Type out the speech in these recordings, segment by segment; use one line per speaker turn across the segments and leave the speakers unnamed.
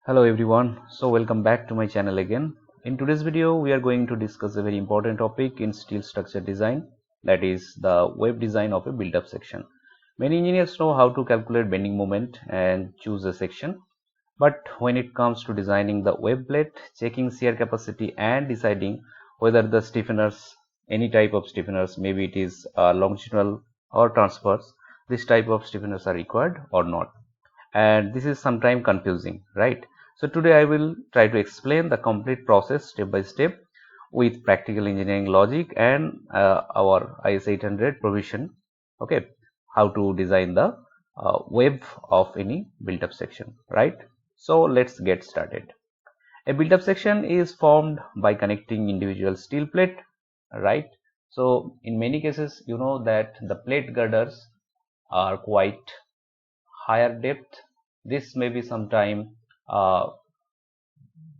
Hello everyone, so welcome back to my channel again. In today's video we are going to discuss a very important topic in steel structure design, that is the web design of a build-up section. Many engineers know how to calculate bending moment and choose a section, but when it comes to designing the web plate, checking shear capacity and deciding whether the stiffeners, any type of stiffeners, maybe it is longitudinal or transverse, this type of stiffeners are required or not, and this is sometimes confusing, right? So today I will try to explain the complete process step by step with practical engineering logic and our IS 800 provision. Okay, how to design the web of any built-up section, right? So let's get started. A built-up section is formed by connecting individual steel plate, right? So in many cases, you know that the plate girders are quite higher depth. This may be sometime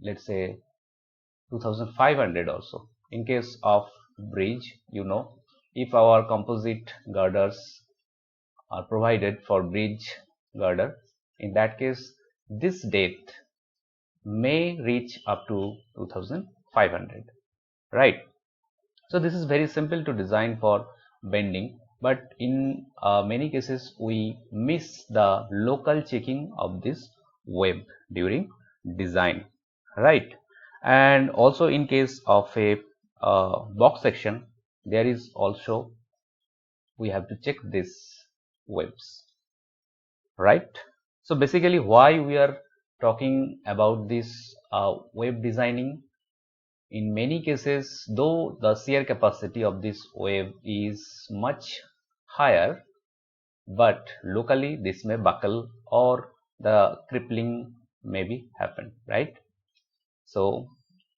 let's say 2500 also. In case of bridge, you know, if our composite girders are provided for bridge girder, in that case this depth may reach up to 2500, right? So this is very simple to design for bending, but in many cases we miss the local checking of this web during design, right? And also in case of a box section, there is also we have to check this webs, right? So basically why we are talking about this web designing, in many cases, though the shear capacity of this wave is much higher, but locally this may buckle or the crippling may be happen, right? So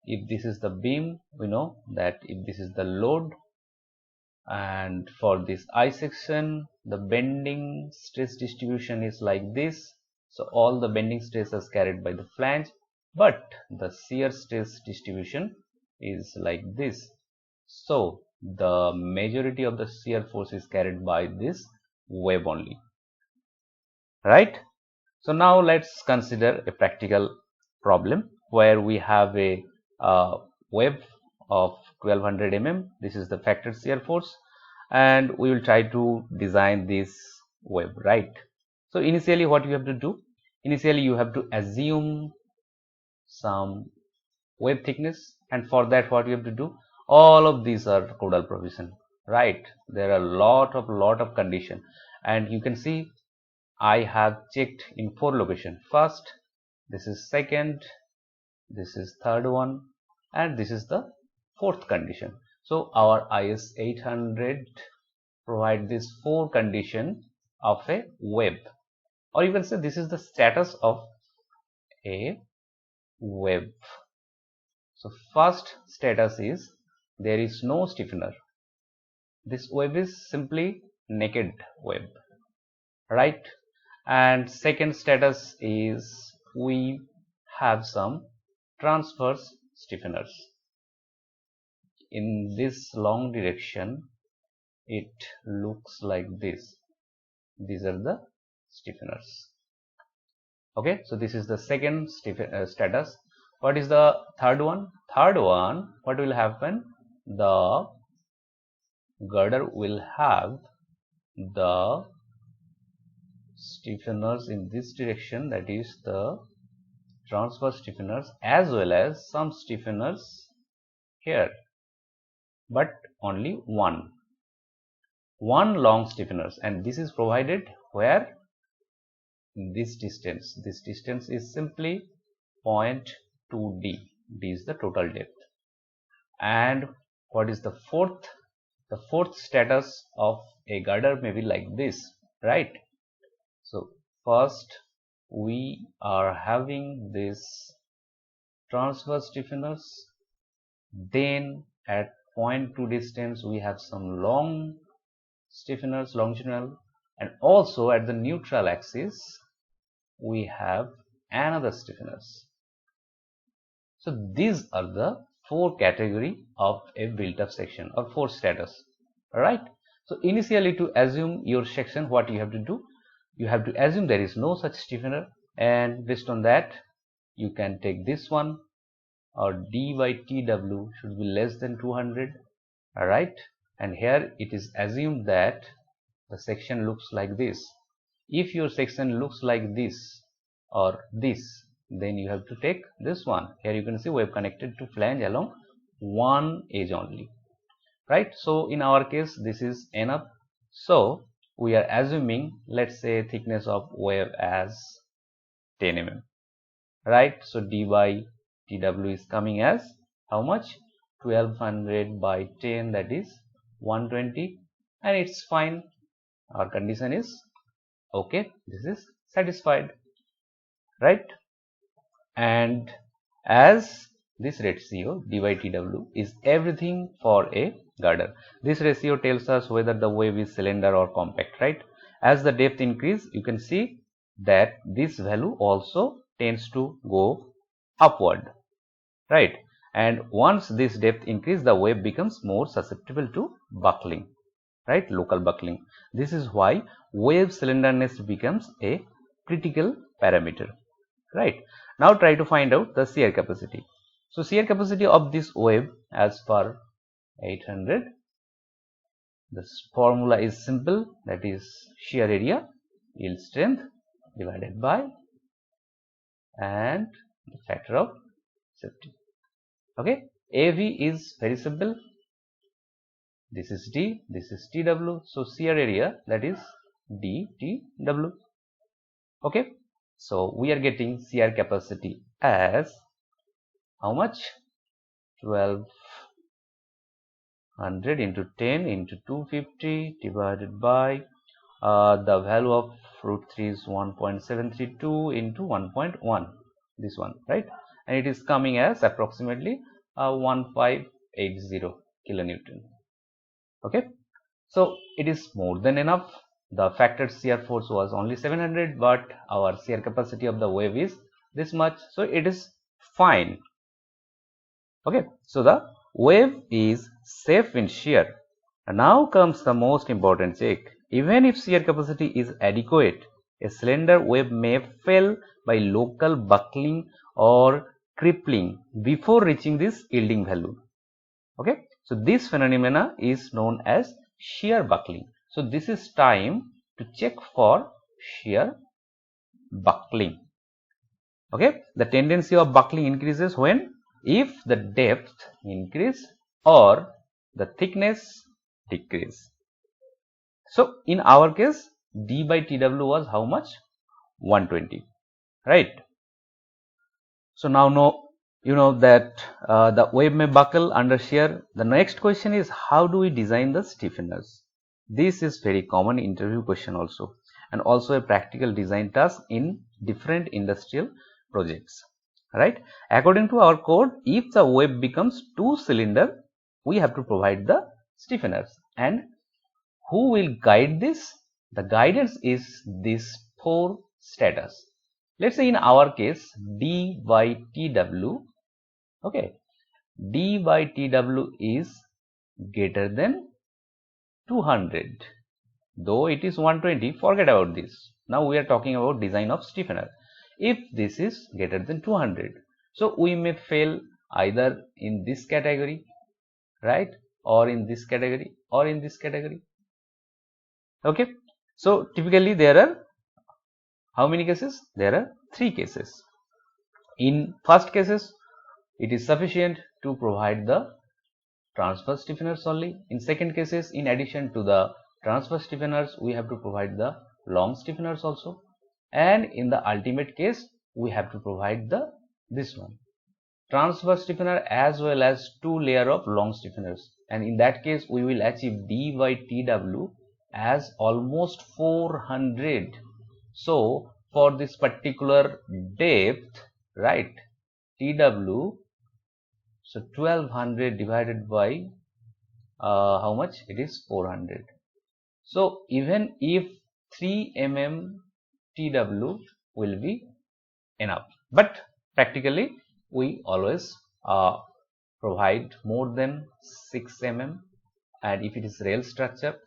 if this is the beam, we know that if this is the load, and for this I section the bending stress distribution is like this. So all the bending stress is carried by the flange, but the shear stress distribution is like this. So the majority of the shear force is carried by this web only, right? So now let's consider a practical problem where we have a web of 1200 mm. This is the factor shear force, and we will try to design this web, right? So initially what you have to do, initially you have to assume some web thickness, and for that what you have to do, all of these are codal provision, right? There are lot of condition, and you can see I have checked in 4 location. First, this is second, this is third one, and this is the fourth condition. So our IS 800 provide this 4 condition of a web, or you can say this is the status of a web. So first status is there is no stiffener. This web is simply naked web, right? And second status is we have some transverse stiffeners. In this long direction it looks like this. These are the stiffeners. Okay, so this is the second status. What is the third one? Third one, what will happen? The girder will have the stiffeners in this direction, that is the transverse stiffeners, as well as some stiffeners here, but only one long stiffeners, and this is provided where? This distance is simply 0.2 d. D is the total depth. And what is the fourth? The fourth status of a girder may be like this, right? So first we are having this transverse stiffeners, then at 0.2 distance we have some long stiffeners, longitudinal, and also at the neutral axis we have another stiffeners. So these are the 4 category of a built-up section, or 4 status, right? So initially, to assume your section, what you have to do, you have to assume there is no such stiffener, and based on that you can take this one, or d by tw should be less than 200. Alright, and here it is assumed that the section looks like this. If your section looks like this or this, then you have to take this one. Here you can see we have connected to flange along one edge only, right? So in our case this is enough. So we are assuming, let's say, thickness of wave as 10 mm, right? So d by tw is coming as how much? 1200 by 10, that is 120, and it's fine. Our condition is okay, this is satisfied, right? And as this ratio d by tw is everything for a girder, this ratio tells us whether the wave is slender or compact, right? As the depth increase, you can see that this value also tends to go upward, right? And once this depth increase, the wave becomes more susceptible to buckling, right? Local buckling. This is why wave slenderness becomes a critical parameter, right? Now try to find out the shear capacity. So shear capacity of this wave as per 800, this formula is simple, that is shear area, yield strength divided by and the factor of safety. Okay, AV is very simple. This is D, this is TW. So shear area, that is DTW. Okay, so we are getting shear capacity as how much? 1200 into 10 into 250 divided by the value of root 3 is 1.732 into 1.1, this one, right? And it is coming as approximately 1580 kilonewton. Okay, so it is more than enough. The factored shear force was only 700, but our shear capacity of the wave is this much, so it is fine. Okay, so the wave is safe in shear. And now comes the most important check. Even if shear capacity is adequate, a slender wave may fail by local buckling or crippling before reaching this yielding value. Okay, so this phenomena is known as shear buckling. So this is time to check for shear buckling. Okay, the tendency of buckling increases when if the depth increase or the thickness decrease. So in our case, d by tw was how much? 120, right? So now you know that the wave may buckle under shear. The next question is, how do we design the stiffeners? This is very common interview question also, and also a practical design task in different industrial projects, right? According to our code, if the wave becomes too cylinder, we have to provide the stiffeners. And who will guide this? The guidance is this 4 status. Let's say in our case, d by tw, okay, d by tw is greater than 200, though it is 120, forget about this. Now we are talking about design of stiffener. If this is greater than 200, so we may fail either in this category, right, or in this category, or in this category. Okay, so typically there are how many cases? There are 3 cases. In first cases, it is sufficient to provide the transverse stiffeners only. In second cases, in addition to the transverse stiffeners, we have to provide the long stiffeners also. And in the ultimate case, we have to provide this one, transverse stiffener as well as 2 layer of long stiffeners. And in that case, we will achieve d by tw as almost 400. So for this particular depth, right, tw, so 1200 divided by how much? It is 400. So even if 3 mm tw will be enough, but practically we always provide more than 6 mm, and if it is rail structure,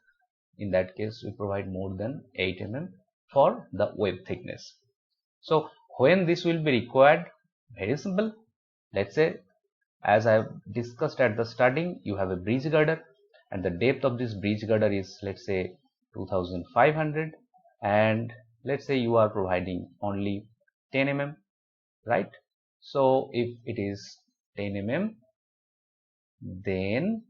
in that case we provide more than 8 mm for the wave thickness. So when this will be required, Very simple. Let's say, as I have discussed at the starting, you have a bridge girder and the depth of this bridge girder is, let's say, 2500, and let's say you are providing only 10 mm, right? So if it is 10 mm, then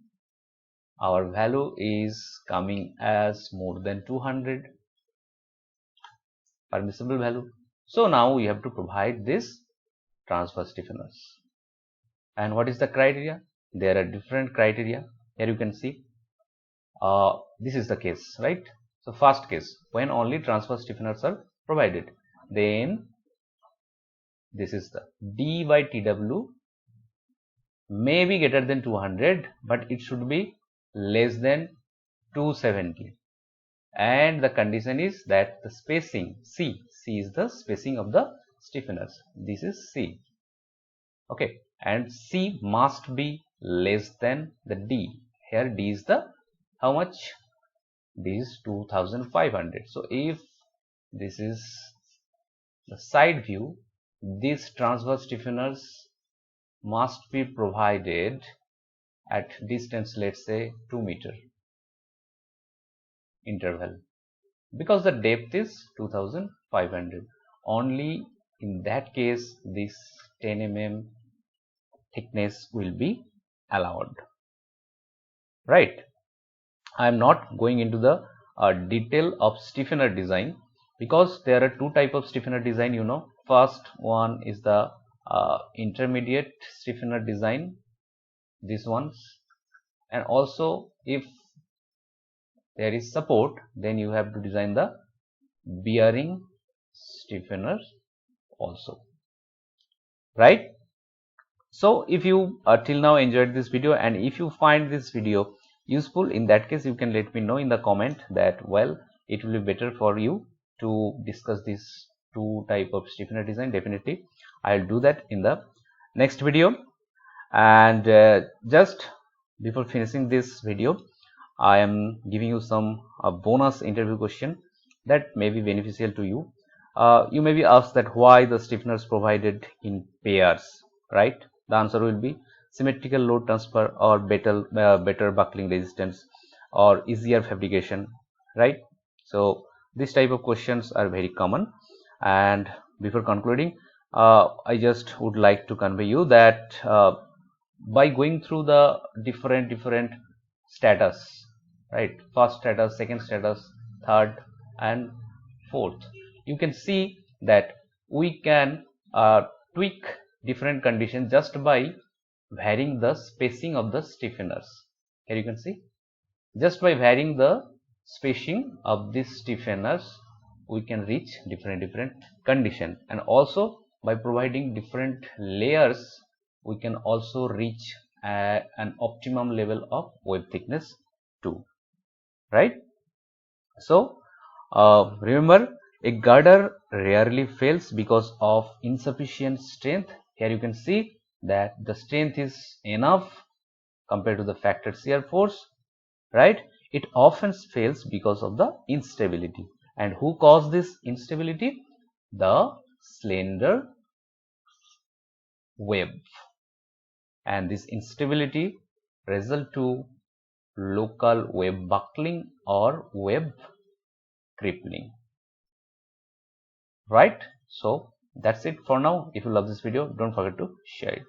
our value is coming as more than 200, permissible value. So now we have to provide this transfer stiffeners. And what is the criteria? There are different criteria. Here you can see this is the case, right? So first case, when only transfer stiffeners are provided, then this is the D by TW may be greater than 200, but it should be less than 270, and the condition is that the spacing C is the spacing of the stiffeners. This is C, okay, and C must be less than the D. Here D is the how much? D is 2500. So if this is the side view, these transverse stiffeners must be provided at distance, let's say 2 meter interval, because the depth is 2500. Only in that case this 10 mm thickness will be allowed, right? I am not going into the detail of stiffener design, because there are two type of stiffener design, you know. First one is the intermediate stiffener design, these ones, and also if there is support, then you have to design the bearing stiffeners also, right? So if you till now enjoyed this video, and if you find this video useful, in that case you can let me know in the comment that, well, it will be better for you to discuss these two type of stiffener design. Definitely I'll do that in the next video. And just before finishing this video, I am giving you some bonus interview question that may be beneficial to you. You may be asked that why the stiffeners provided in pairs, right? The answer will be symmetrical load transfer, or better buckling resistance, or easier fabrication, right? So this type of questions are very common. And before concluding, I just would like to convey you that by going through the different status, right? First status, second status, third and fourth, you can see that we can tweak different conditions just by varying the spacing of the stiffeners. Here you can see, just by varying the spacing of these stiffeners, we can reach different condition. And also by providing different layers, we can also reach an optimum level of web thickness too, right? So remember, a girder rarely fails because of insufficient strength. Here you can see that the strength is enough compared to the factored shear force, right? It often fails because of the instability. And who caused this instability? The slender web. And this instability result to local web buckling or web crippling, right? So that's it for now. If you love this video, don't forget to share it.